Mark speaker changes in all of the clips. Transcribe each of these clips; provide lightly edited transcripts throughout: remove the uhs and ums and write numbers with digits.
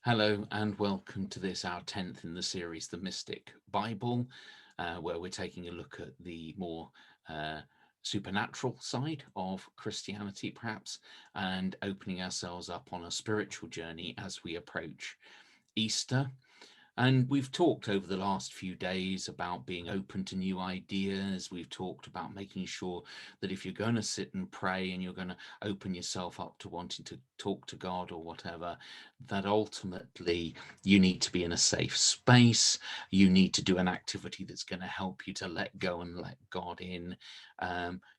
Speaker 1: Hello and welcome to this, our 10th in the series, The Mystic Bible, where we're taking a look at the more uh, supernatural side of Christianity, perhaps, and opening ourselves up on a spiritual journey as we approach Easter. And we've talked over the last few days about being open to new ideas. We've talked about making sure that if you're going to sit and pray and you're going to open yourself up to wanting to talk to God or whatever, that ultimately you need to be in a safe space. You need to do an activity that's going to help you to let go and let God in.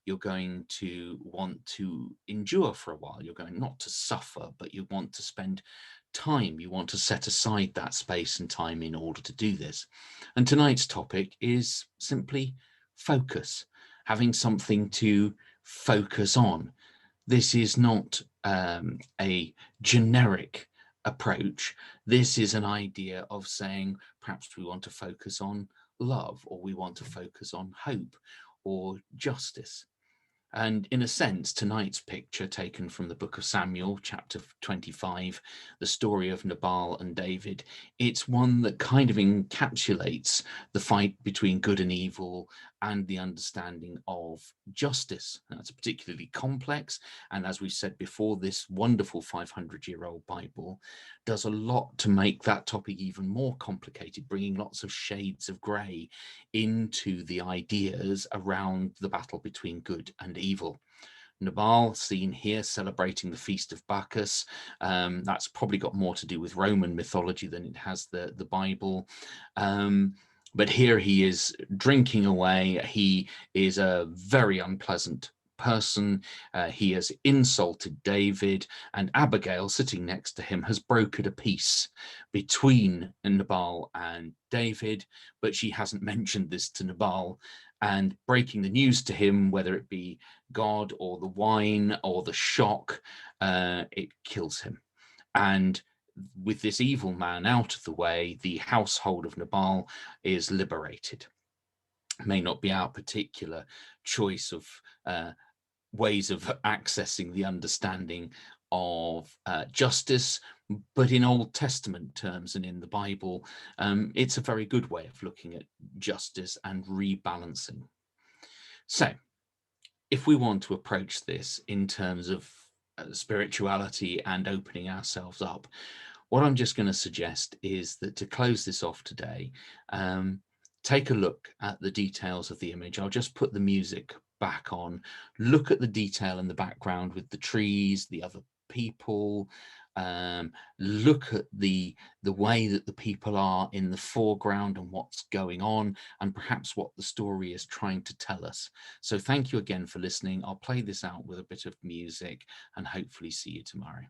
Speaker 1: You're going to want to endure for a while. You're going not to suffer, but you want to spend time. You want to set aside that space and time in order to do this. And tonight's topic is simply focus, having something to focus on. This is not a generic approach. This is an idea of saying perhaps we want to focus on love, or we want to focus on hope or justice. And in a sense, tonight's picture, taken from the book of Samuel, chapter 25, the story of Nabal and David, it's one that kind of encapsulates the fight between good and evil and the understanding of justice. That's particularly complex. And as we said before, this wonderful 500-year-old Bible does a lot to make that topic even more complicated, bringing lots of shades of grey into the ideas around the battle between good and evil. Nabal, seen here celebrating the feast of Bacchus. That's probably got more to do with Roman mythology than it has the Bible. But here he is drinking away. He is a very unpleasant person. He has insulted David, and Abigail, sitting next to him, has brokered a peace between Nabal and David, but she hasn't mentioned this to Nabal. And breaking the news to him, whether it be God or the wine or the shock, it kills him. And with this evil man out of the way, the household of Nabal is liberated. It may not be our particular choice of ways of accessing the understanding of justice, but in Old Testament terms and in the Bible, it's a very good way of looking at justice and rebalancing. So, if we want to approach this in terms of spirituality and opening ourselves up, what I'm just going to suggest is that to close this off today, take a look at the details of the image. I'll just put the music back on, look at the detail in the background with the trees, the other people, look at the way that the people are in the foreground and what's going on, and perhaps what the story is trying to tell us. So thank you again for listening. I'll play this out with a bit of music and hopefully see you tomorrow.